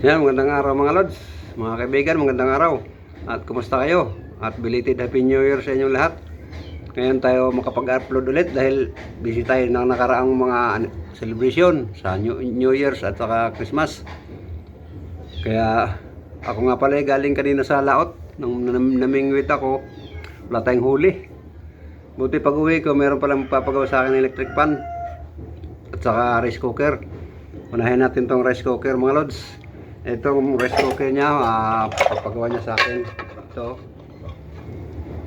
Yan, magandang araw mga lods, mga kaibigan, magandang araw. At kumusta kayo? At belated Happy New Year sa inyong lahat. Ngayon tayo makapag-upload ulit dahil busy tayo ng nakaraang mga celebration sa New Year's at saka Christmas. Kaya ako nga pala galing kanina sa laot. Nung namingwit ako, wala tayong huli. Buti pag uwi ko, meron palang magpapagawa sa akin ng electric pan at saka rice cooker. Unahin natin tong rice cooker mga lods. Itong rice cooker niya, papagawa niya sa akin. Ito,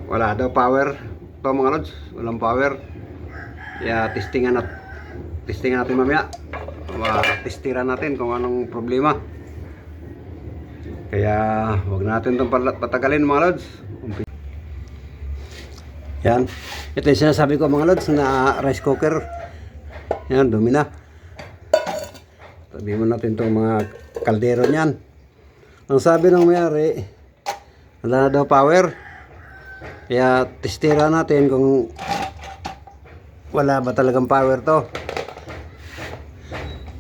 wala daw power. Ito mga lods, walang power. Kaya testingan natin mamaya. Testiran natin kung anong problema. Kaya wag natin itong patagalin mga lods. Yan, ito yung sinasabi ko mga lods na rice cooker. Yan, dumi na. Tabi mo natin itong mga kaldero niyan. Ang sabi ng mayari, wala na daw power. Kaya testira natin kung wala ba talagang power to.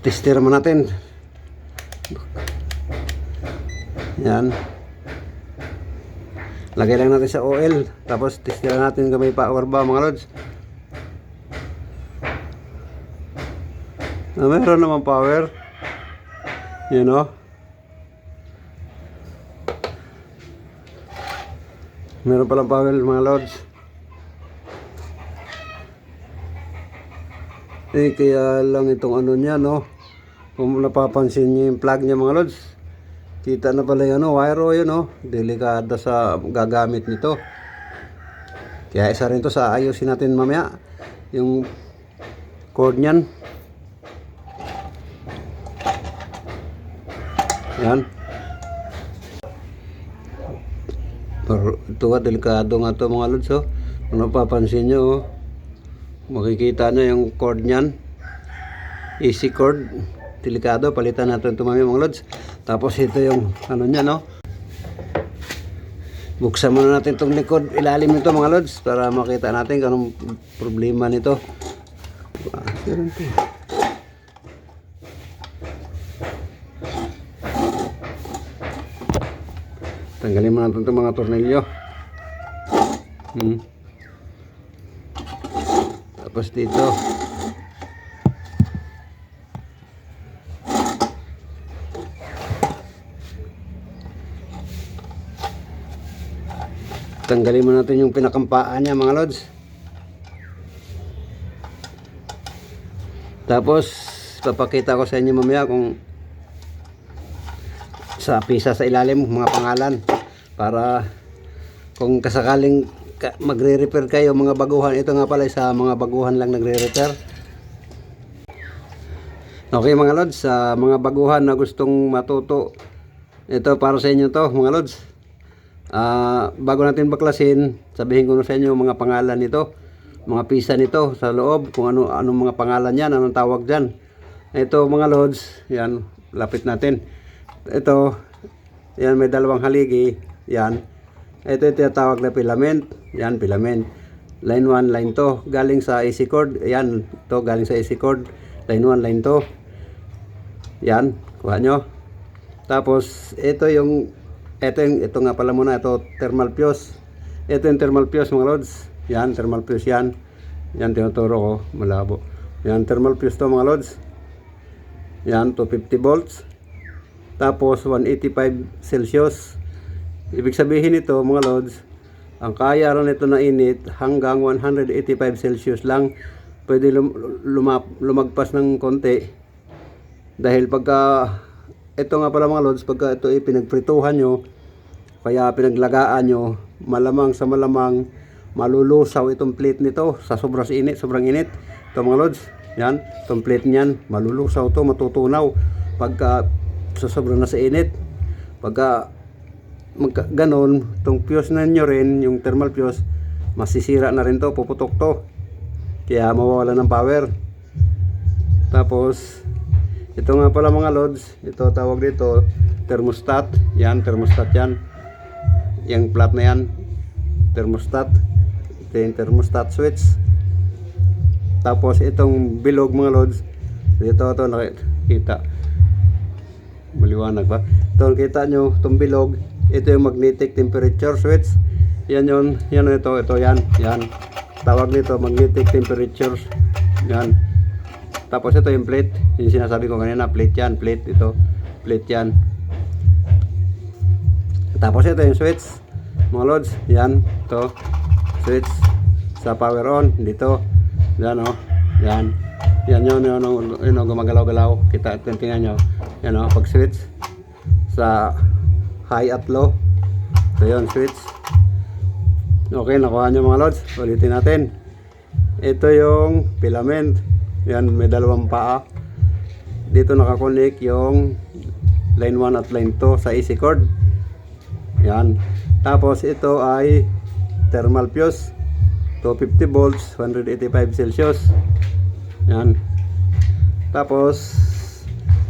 Testira mo natin. Yan. Lagay lang natin sa oil. Tapos testira natin kung may power ba mga lods. Meron naman power. You know? Meron palang power mga lods. Kaya lang itong ano niya, no? Kung napapansin niyo yung plug niya mga lods, kita na pala yun, no? Wire o yun, no? Delikado sa gagamit nito. Kaya isa rin to sa ayusin natin mamaya. Yung cord niyan. Yan. Pero ito nga, delikado nga ito mga lods, oh. Kung napapansin nyo, oh, makikita nyo yung cord nyan. Easy cord. Delikado, palitan natin ito mga lods. Tapos ito yung ano nyan, no. Buksan muna natin itong likod, ilalim nito mga lods, para makita natin kung anong problema nito. Tanggalin mo natin itong mga tornilyo. Tapos dito. Tanggalin mo natin yung pinakampaan niya mga lods. Tapos papakita ko sa inyo mamaya kung sa pisa sa ilalim mga pangalan, para kung kasakaling magre-repair kayo mga baguhan. Ito nga pala sa mga baguhan lang nagre-repair. Okay mga lods, sa mga baguhan na gustong matuto, ito para sa inyo to mga lods. Bago natin baklasin, sabihin ko na sa inyo mga pangalan nito, mga pisa nito sa loob, kung anong mga pangalan yan, anong tawag dyan. Ito mga lods, yan, lapit natin. Ito, yan, may dalawang haligi, yan. Ito yung tinatawag na filament, yan, filament. Line 1, line 2, galing sa AC cord, yan, ito galing sa AC cord, line 1, line 2. Yan, kuha nyo. Tapos, ito nga pala muna, ito thermal fuse. Ito yung thermal fuse mga lods. Yan, thermal fuse yan. Yan, tinuturo ko, malabo. Yan, thermal fuse to mga lods. Yan, 250 volts. Tapos 185 Celsius. Ibig sabihin nito mga lods, ang kaya rin nito na init hanggang 185 Celsius lang. Pwede lumagpas ng konti. Dahil pagka, ito nga pala mga lods, pagka ito pinagprituhan nyo, kaya pinaglagaan nyo, malamang malulusaw itong plate nito sa sobrang init. Ito mga lods, yan, itong plate nyan, malulusaw to, matutunaw. Pagka sa sobrang nasa init, pagka ganon, itong fuse na nyo rin, yung thermal fuse, masisira na rin to, puputok to, kaya mawawala ng power. Tapos ito nga pala mga lods, ito tawag dito thermostat. Yan, thermostat yan, yung flat na yan, thermostat. Ito yung thermostat switch. Tapos itong bilog mga lods, dito ito nakikita. maliwanag ba? Ito kita nyo, itong bilog, ito yung magnetic temperature switch. Yan yun, yan ito, yan. Tawag nito magnetic temperature. Yan. Tapos ito yung plate, yung sinasabi ko kanina, plate yan, plate ito, plate yan. Tapos ito yung switch, mga lods, yan, ito, switch sa power on, dito, yan o, yan. Yan yun, gumagalaw-galaw. Kita, tingnan nyo. Yan o, pag switch sa high at low. Ito yun, switch. Okay, nakuha nyo mga lods. Ulitin natin. Ito yung filament. Yan, may dalawang paa. Dito nakakonek yung line 1 at line 2 sa AC cord. Yan. Tapos ito ay thermal fuse. 250 volts, 185 Celsius. Yan. Tapos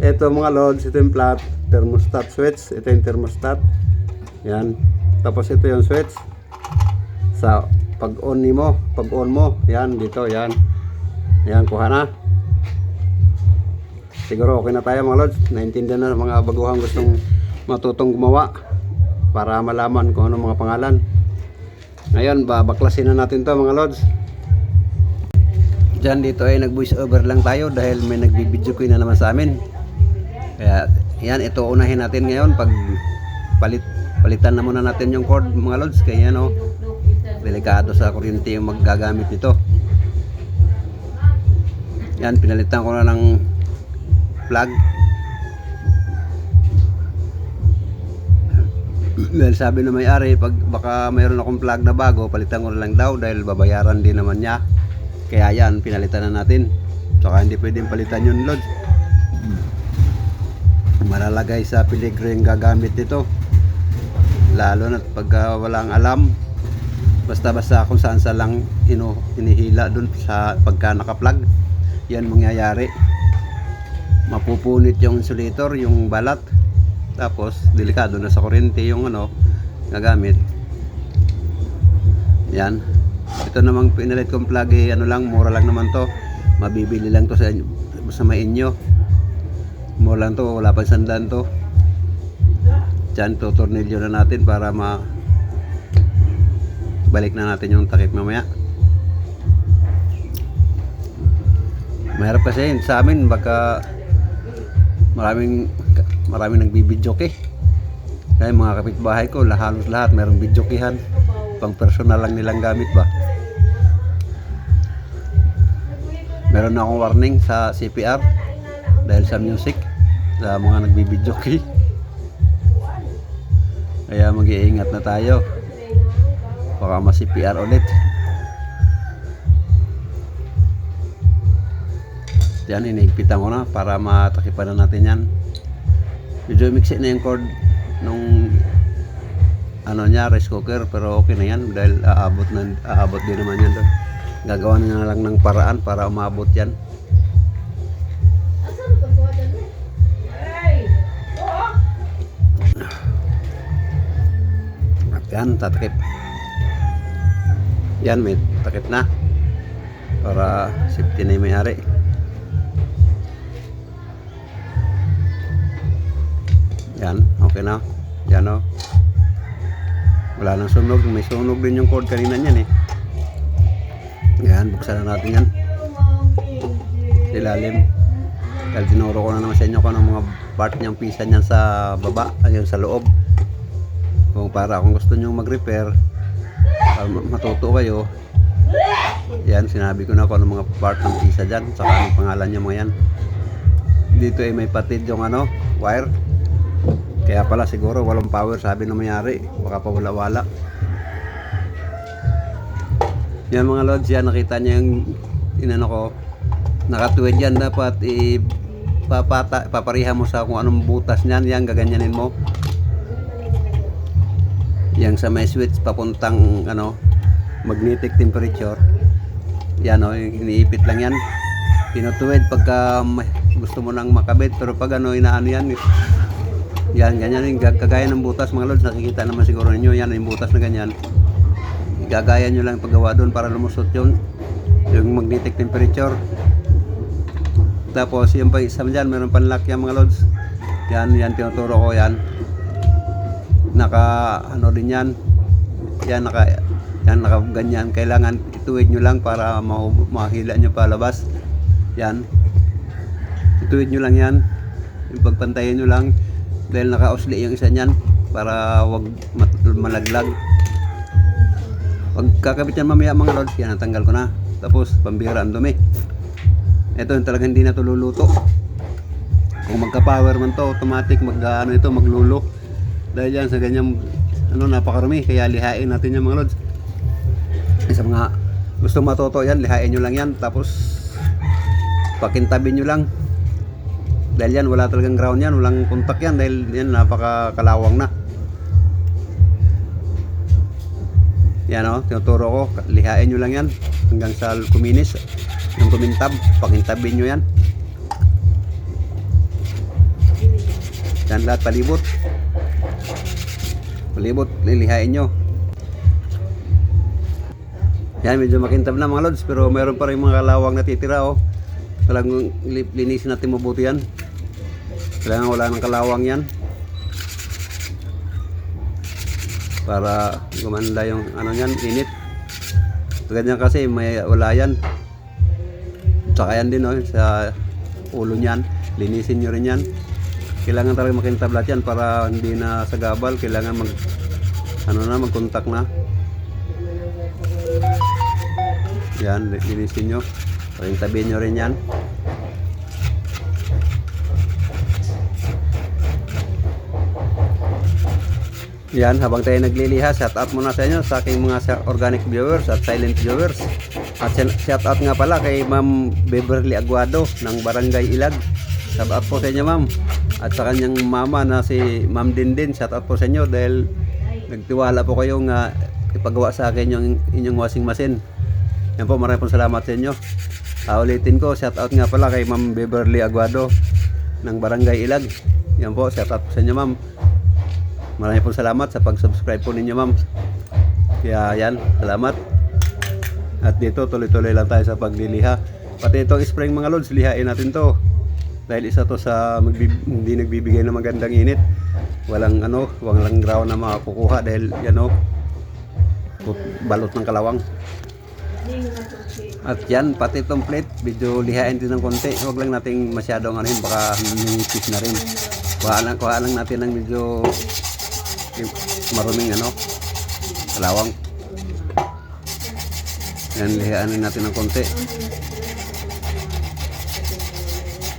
ito mga loads, ito yung flat thermostat switch, ito yung thermostat. Yan. Tapos ito yung switch sa pag on mo, yan dito, yan. Yan, kuha na. Siguro okay na tayo mga loads. Naintindihan na ng mga baguhang gustong matutong gumawa para malaman kung ano mga pangalan. Ngayon, babaklasin na natin to mga loads. Diyan dito ay nag voice over lang tayo dahil may nagbibideo ko na naman sa amin. Kaya yan, ito unahin natin ngayon. Pag palitan na muna natin yung cord mga lods. Kaya yan delikado sa kuryente yung maggagamit nito. Yan, pinalitan ko na ng plug. Dahil sabi na may-ari, pag baka mayroon akong plug na bago, palitan ko na lang daw dahil babayaran din naman niya. Kaya yan, pinalitan na natin. Saka hindi pwedeng palitan yun, lods. Malalagay sa peligro yung gagamit nito. Lalo na pagka walang alam. Basta-basta kung saan sa lang inihila dun sa pagka naka-plug. Yan mangyayari. Mapupunit yung insulator, yung balat. Tapos, delikado na sa kuryente yung gagamit. Yan. Ito namang pinalit kong plug mura lang naman to. Mabibili lang to sa may inyo. Mura lang to, wala pang sandan to. Diyan, tutornilyo na natin para balik na natin yung takip mamaya. Mahirap kasi sa amin, baka maraming nagbibidyoke. Kaya mga kapitbahay ko, halos lahat mayroong bidyokihan. Pang personal lang nilang gamit ba. Meron na akong warning sa CPR dahil sa music sa mga nagbibidyoke. Kaya mag-iingat na tayo, baka ma-CPR ulit. Yan, inigpitan ko na para matakipan na natin yan. Medyo mixin na yung cord nung rice cooker, pero okay na yan dahil aabot din naman yan doon. Gagawa na lang ng paraan para umabot yan. Yan, tatakip. Yan, may takip na para safety na yung may-ari. Yan, okay na. Yan o. Wala nang sunog. May sunog din yung cord kanina niyan eh. Yan, buksan na natin yan. Ilalim. Dahil tinuro ko na naman sa inyo kung anong mga part niyang pisa niyan sa baba, ayun sa loob. Kung para kung gusto nyo mag-repair, para matuto kayo. Yan, sinabi ko na kung anong mga part ng pisa dyan. Saka anong pangalan nyo mga yan. Dito ay may patid yung wire. Kaya pala siguro walang power, sabi na may-ari. Baka pa wala-wala. Yan mga lods, yan nakita niya yung ko. Nakatuwid yan, dapat paparihan mo sa kung anong butas niyan. Yan, gaganyanin mo. Yan sa may switch papuntang magnetic temperature. Yan iniipit lang yan. Pinutuwid pagka gusto mo nang makabit, pero pag inaano yan. Yan, ganyan yung kagaya ng butas mga lods. Nakikita naman siguro ninyo, yan yung butas na ganyan. Gagaya nyo lang paggawa doon para lumusot yun, yung magnetic temperature. Tapos yung pa isa dyan, meron panlock yan mga lods. Yan tinuturo ko yan. Naka ano din yan. Yan naka ganyan. Kailangan ituwid nyo lang para mahila nyo palabas. Yan. Ituwid nyo lang yan. Yung pagpantayin nyo lang. Dahil naka-usli yung isa niyan para wag malaglag. Pag kakabit yan mamaya mga lods, yan natanggal ko na. Tapos pambira ang dumi. Ito yung talagang hindi na ito luluto. Kung magka-power man to, automatic maglulo. Dahil yan sa ganyang napakarami, kaya lihain natin yung mga lods. Sa mga gusto matuto yan, lihain nyo lang yan. Tapos pakintabin nyo lang. Dahil yan, wala talagang ground yan, walang kontak yan. Dahil yan, napakakalawang na. Yan o, tinuturo ko, lihain nyo lang yan. Hanggang sa kuminis, yung kumintab, pakintabin nyo yan. Yan lahat, palibot. Palibot, lilihain nyo. Yan, medyo makintab na mga lods, pero meron pa rin mga kalawang natitira o. Talagang linisin natin mabuti yan. Kailangan wala ng kalawang yan. Para gumanda yung init. Ganyan kasi wala yan. Saka yan din sa ulo niyan. Linisin nyo rin yan. Kailangan talaga makintab lahat yan para hindi na sagabal. Kailangan magkontak na. Yan, linisin nyo. Pakintabin nyo rin yan. Yan, habang tayo nagliliha, shout out muna sa inyo sa aking mga organic viewers at silent viewers. At shout out nga pala kay Ma'am Beverly Aguado ng Barangay Ilag. Shout out po sa inyo, ma'am. At sa kanyang mama na si Ma'am Dindin, shout out po sa inyo dahil nagtiwala po kayong ipagawa sa akin yung inyong washing machine. Yan po, maraming pong salamat sa inyo. Ulitin ko, shout out nga pala kay Ma'am Beverly Aguado ng Barangay Ilag. Yan po, shout out po sa inyo, ma'am. Maraming po salamat sa pag-subscribe po ninyo, ma'am. Kaya yan, salamat. At dito tuloy-tuloy lang tayo sa pagliliha. Pati itong spring mga lods, lihain natin to. Dahil isa to sa hindi nagbibigay ng magandang init. Walang ground na makukuha dahil yan balot ng kalawang. At yan, pati itong plate, video lihain din ng konti. Huwag lang nating masyadong baka nipis na rin. Kuha lang natin ng medyo maruming kalawang. Yan, lihain natin ng konti.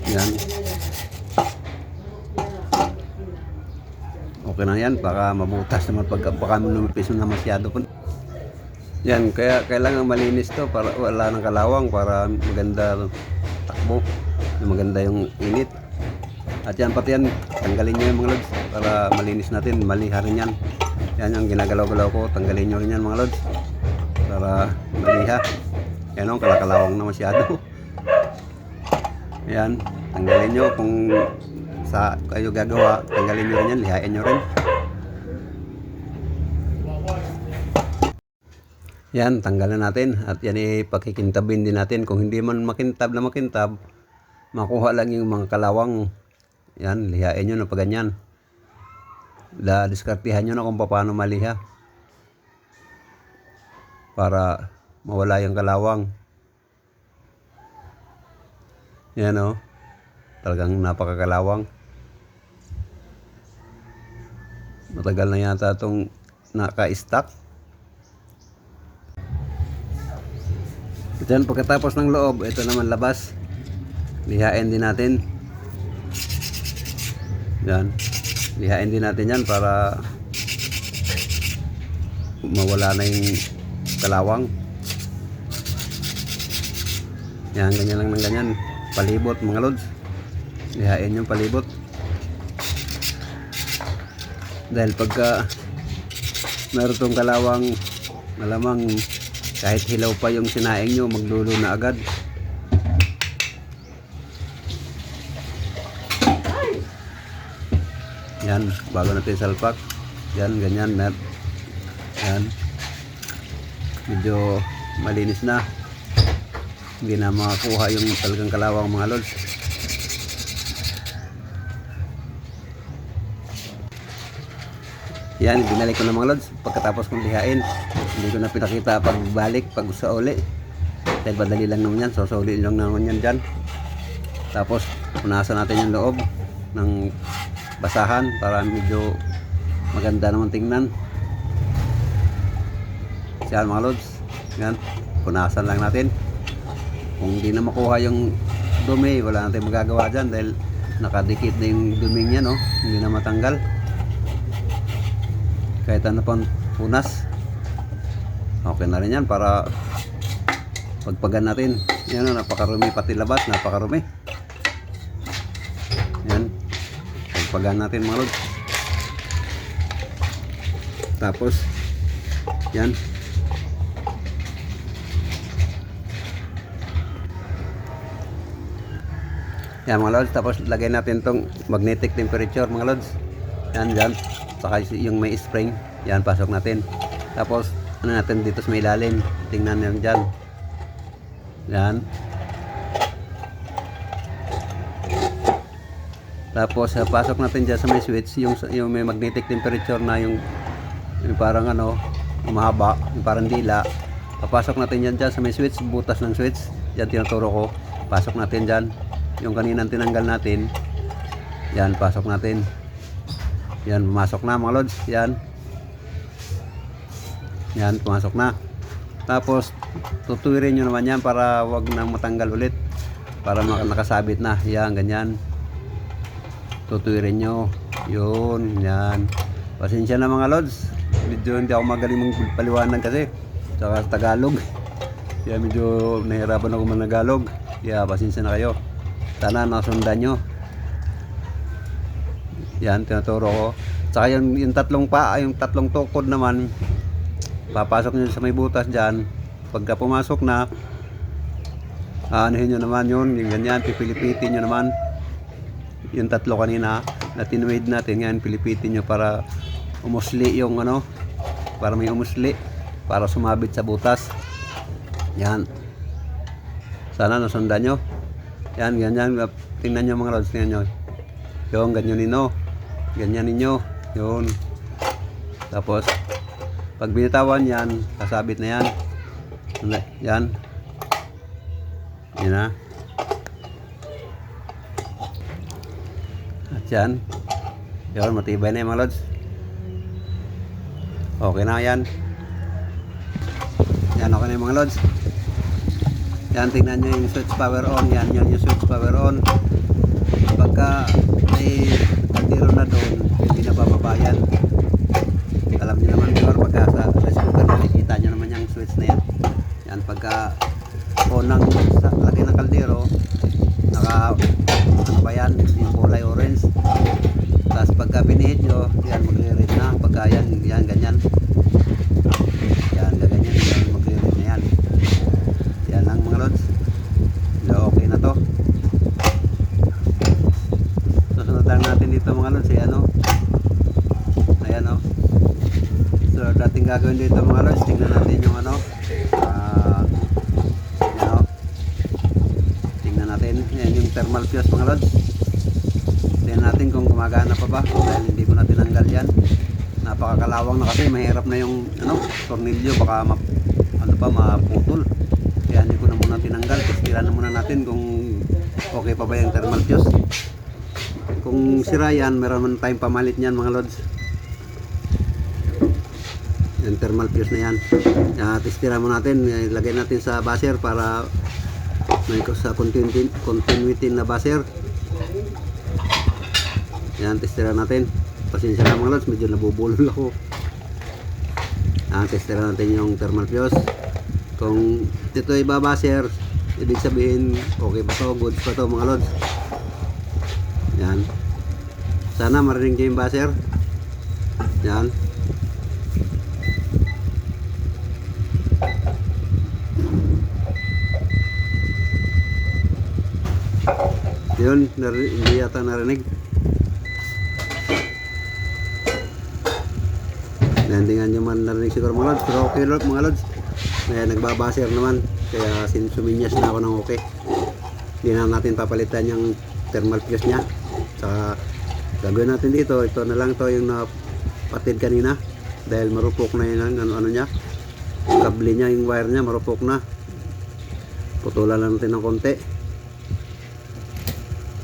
Yan. Okay na yan, baka mabutas naman baka lumipis na masyado po. Yan, kaya kailangan malinis to para wala ng kalawang, para maganda takbo, maganda yung init. At yan, pati yan, tanggalin nyo yung mga lods para malinis natin, maliha rin yan. Yan yung ginagalaw-galaw ko, tanggalin nyo rin yan mga lods para maliha. Yan o, kalakalawang na masyado. Yan, tanggalin nyo kung sa kayo gagawa, tanggalin nyo rin yan, lihain nyo rin. Yan, tanggalan natin at yan pakikintabin din natin. Kung hindi man makintab, makuha lang yung mga kalawang. Yan, lihain nyo na pa ganyan. Diskartihan nyo na kung paano maliha para mawala yung kalawang. Yan o, talagang napakakalawang. Matagal na yata itong naka-stock. Diyan, pagkatapos ng loob, ito naman labas. Lihain din natin. Yan. Lihain din natin yan para mawala na yung kalawang. Yan, ganyan lang ng ganyan. Palibot mga lods. Lihain yung palibot. Dahil pagka meron tong kalawang, malamang kahit hilaw pa yung sinaing nyo, maglulo na agad. Yan, bago natin salpak. Yan, ganyan. Yan. Medyo malinis na. Hindi na makakuha yung talagang kalawang mga lods. Yan, binalik ko na mga lods. Pagkatapos kong lihain, hindi ko na pinakita pagbalik, pag sa uli. Dahil madali lang naman yan, sosoli lang naman yan dyan. Tapos, punasan natin yung loob ng basahan para medyo maganda naman tingnan. Yan mga lods. Yan, punasan lang natin. Kung hindi na makuha yung dumi, wala natin magagawa dyan dahil nakadikit na yung duming yan, no? Hindi na matanggal. Kahit ano pang punas, okay na rin yan para pagpagan natin. Yan, napakarumi pati labas, napakarumi. Yan, pagpagan natin mga lods. Tapos yan, yan mga lods. Tapos lagay natin tong magnetic temperature mga lods. Yan dyan, saka yung may spring, yan pasok natin. Tapos ano natin dito sa may ilalim, tingnan nyo dyan. Yan. Tapos pasok natin dyan sa may switch, yung may magnetic temperature na yung parang ano, mahaba, yung parang dila. Papasok natin yan dyan sa may switch, butas ng switch. Yan tinuturo ko. Pasok natin dyan. Yung kaninang tinanggal natin, yan, pasok natin. Yan, pumasok na mga lods. Yan. Yan, pumasok na. Tapos, tutuwirin nyo naman yan para wag na matanggal ulit. Para nakasabit na. Yan, ganyan. Tutuwirin nyo. Yun, yan. Pasensya na mga lods. Medyo hindi ako magaling magpaliwanag kasi. Saka Tagalog. Kaya medyo nahirapan ako managalog. Kaya pasensya na kayo. Sana nasundan nyo. Yan, tinuturo ko. Saka yung tatlong yung tatlong tukod naman, papasok nyo sa may butas dyan. Pagka pumasok na, anuhin nyo naman yun, yung ganyan, pipilipitin nyo naman. Yung tatlo kanina, na tinuwid natin, yan, pilipitin nyo para umusli yung ano, para may umusli, para sumabit sa butas. Yan. Sana nasundan nyo. Yan, ganyan, tingnan nyo mga lods, tingnan nyo. Yung, ganyan ninyo. Ganyan ninyo. Yun. Tapos, pag binitawan yan, kasabit na yan. Yan. Yan na. At yan. Yun, matibay na yung mga lods. Okay na yan. Yan, okay na yung mga lods. Yan, tingnan nyo yung switch power on. Yan, yun yung switch power on. Pagka may kaldero na doon, hindi na bababayan. Alam nyo naman siguro pagka sa receiver, nakikita nyo naman yung switch na yan. Yan, pagka on ng laki ng kaldero, naka ano ba yan, yung kulay orange. Tapos pagka pinihit nyo, yan, magre-red na. Pagka yan, ganyan. Yan, ganyan, yan, magre-red na yan. Yan lang mga lods. Okay na to. Susunod lang natin dito mga lods, ano. Ayan o. So dating gagawin dito mga lods, tingnan natin yung ano. Yan o. Tingnan natin. Yan yung thermal fuse mga lods. Tingnan natin kung gumagana pa ba. Dahil hindi ko na tinanggal yan. Napakakalawang na kasi, mahirap na yung ano, tornilyo, baka maputol. Kaya hindi ko na muna tinanggal. Testiran na muna natin kung okay pa ba yung thermal fuse. Kung sira yan, meron man tayong pamalit niyan mga lods. Yung thermal fuse na yan. Testiran mo natin. Ilagay natin sa buzzer para may sa continuity na buzzer. Yan, testiran natin. Pasensya na mga lods, medyo nabubulol ako. Testiran natin yung thermal fuse. Kung ito ay babaser, ibig sabihin okay pa to, goods pa to mga lods. Yan. Sana marinig nyo yung buzzer. Yan. Yun, hindi yata narinig. Landingan nyo man narinig siguro mga lods, pero okay mga lods. Nagbabaser naman, kaya suminyas na ako ng okay. Hindi na natin papalitan yung thermal fuse nya. Saka gagawin natin dito, ito na lang to yung patid kanina dahil marupok na yun ano niya, kable niya, yung wire niya marupok na. Putulan lang natin ng konti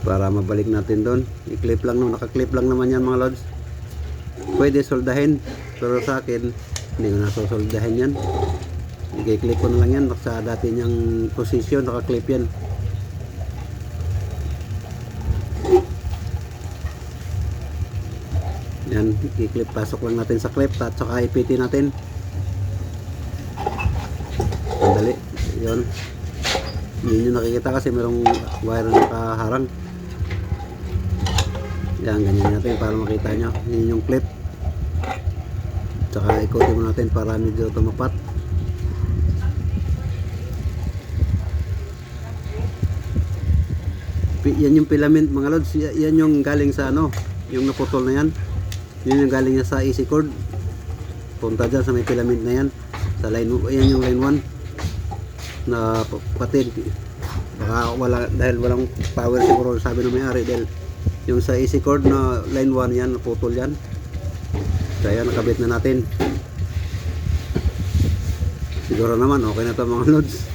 para mabalik natin doon. I-clip lang, naka-clip lang naman yan mga lods. Pwede soldahin, pero sa akin hindi ko nasusoldahin yan. I-clip ko na lang yan sa dati niyang posisyon, naka-clip yan. Yan, i-clip, pasok lang natin sa clip at saka ipiti natin. Sandali, yun. Hindi nyo nakikita kasi merong wire na nakaharang. Yan, ganyan natin para makita nyo. Yun yung clip. Tsaka ikutin mo natin para medyo tumapat. Yan yung filament mga lods. Yan yung galing sa ano, yung naputol na yan. Yun yung galing niya sa AC cord. Punta dyan sa may filament na yan. Sa line, yan yung line 1 na patid. Baka wala, dahil walang power siguro sabi ng may-ari, dahil yung sa AC cord na line 1 yan, naputol yan. Kaya nakabit na natin. Siguro naman okay na to mga lods.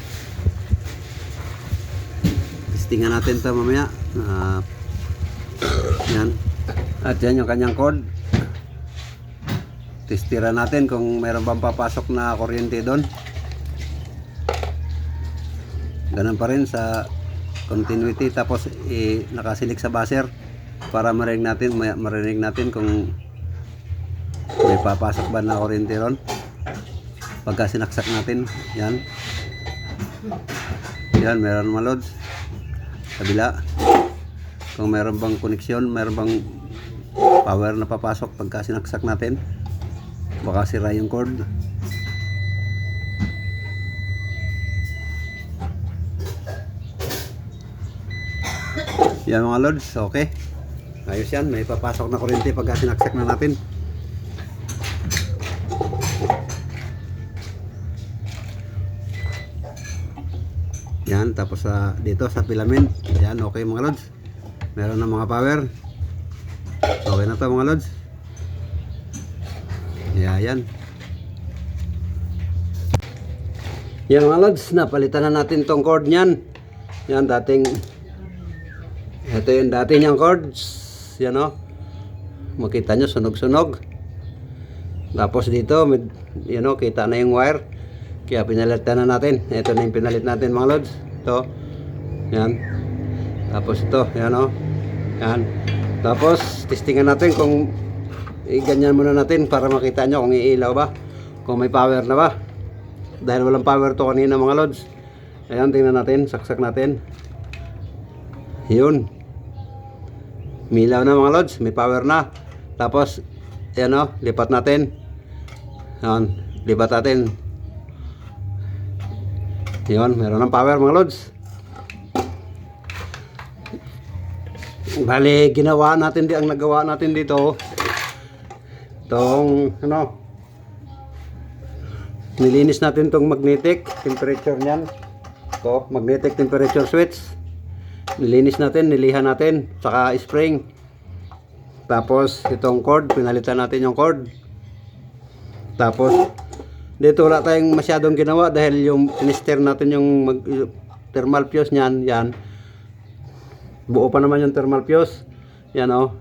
Testingan natin to mamaya. Yan. At yan yung kanyang cord. Testira natin kung mayroon bang papasok na kuryente doon. Ganun pa rin sa continuity, tapos nakasilik sa buzzer para marinig natin kung may papasok ba na kuryente ron pagka sinaksak natin. Yan, meron mga lods kabila, kung meron bang koneksyon, meron bang power na papasok pagka sinaksak natin, baka sira yung cord. Yan mga lods, okay. Ayos yan, may papasok na kuryente pagka sinaksak na natin. Yan, tapos dito sa filament. Yan, okay mga lods. Meron na mga power. Okay na to mga lods. Yan. Yan mga lods, napalitan na natin tong cord niyan. Yan, ito yung dati niyang cords. Yan o. Makita nyo, sunog-sunog. Tapos dito, yan o, kita na yung wire. Kaya pinalitan na natin. Ito na yung pinalit natin mga lods. Ito. Yan. Tapos ito, yan o. Yan. Tapos, testingan natin kung ganyan muna natin para makita nyo kung iilaw ba. Kung may power na ba. Dahil walang power to kanina mga lods. Ayan, tingnan natin. Saksak natin. Yun. Milaw na mga lods, may power na. Tapos, yan o, lipat natin. Yan, lipat natin. Yun, meron ng power mga lods. Bali, ang nagawa natin dito, itong, nilinis natin itong magnetic temperature niyan. Ito, magnetic temperature switch. Nilinis natin, nilihan natin, saka spring. Tapos itong cord, pinalitan natin yung cord. Tapos dito wala tayong masyadong ginawa dahil yung tinister natin yung thermal fuse niyan, yan. Buo pa naman yung thermal fuse. Yan o.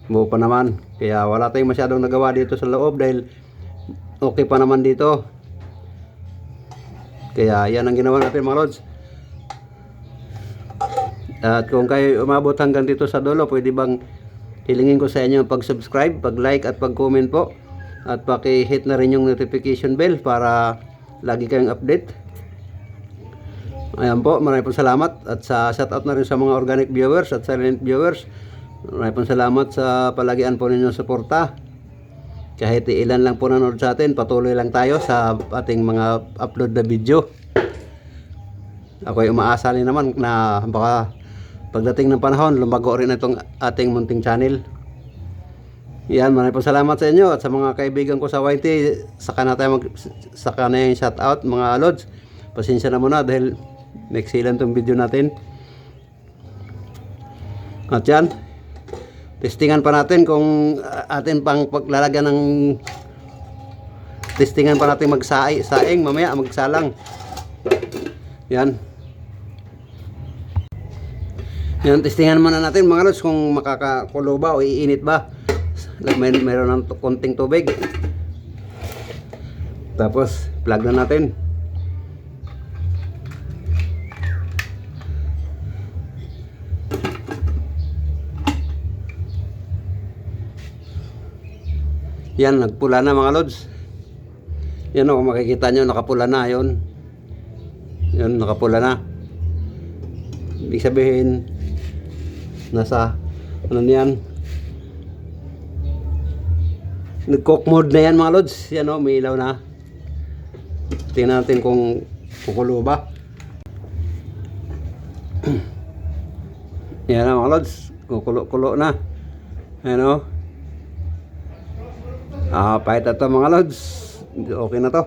Buo pa naman. Kaya wala tayong masyadong nagawa dito sa loob dahil okay pa naman dito. Kaya yan ang ginawa natin mga lods. At kung kayo umabot hanggang dito sa dulo, pwede bang hilingin ko sa inyo pag-subscribe, pag-like at pag-comment po. At paki-hit na rin yung notification bell para lagi kayong update. Ayan po, maraming po salamat. At shoutout na rin sa mga organic viewers at silent viewers. Maraming po salamat sa palagian po ninyong suporta. Kahit ilan lang po nanonood sa atin, patuloy lang tayo sa ating mga upload na video. Ako'y umaasa rin naman na baka pagdating ng panahon, lumago rin itong ating munting channel. Yan, maraming po salamat sa inyo at sa mga kaibigan ko sa YT. Saka na yung shoutout mga lods. Pasensya na muna dahil next ilan itong video natin. At yan, Testingan pa natin kung atin pang paglalagyan ng testingan pa natin saing mamaya magsalang. Yan. Yan, testingan muna natin mga lods kung makakakulo ba o iinit ba. Mayroon ng konting tubig. Tapos plug na natin. Yan, nagpula na mga lods. Yan o, kung makikita nyo, nakapula na yun. Yan, nakapula na. Ibig sabihin, nasa, ano yan, nag-cook mode na yan mga lods. Yan o, may ilaw na. Tingnan natin kung kukulo ba. Yan na mga lods, kukulo-kulo na. Yan o. Pahit na to mga lods. Okay na to.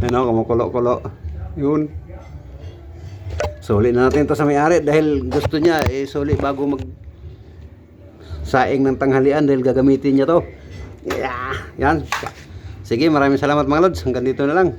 Ano, kumukulo-kulo. Yun. Suli na natin to sa may-ari dahil gusto niya suli bago mag saing ng tanghalian dahil gagamitin niya to. Yeah. Yan. Sige, maraming salamat mga lods. Hanggang dito na lang.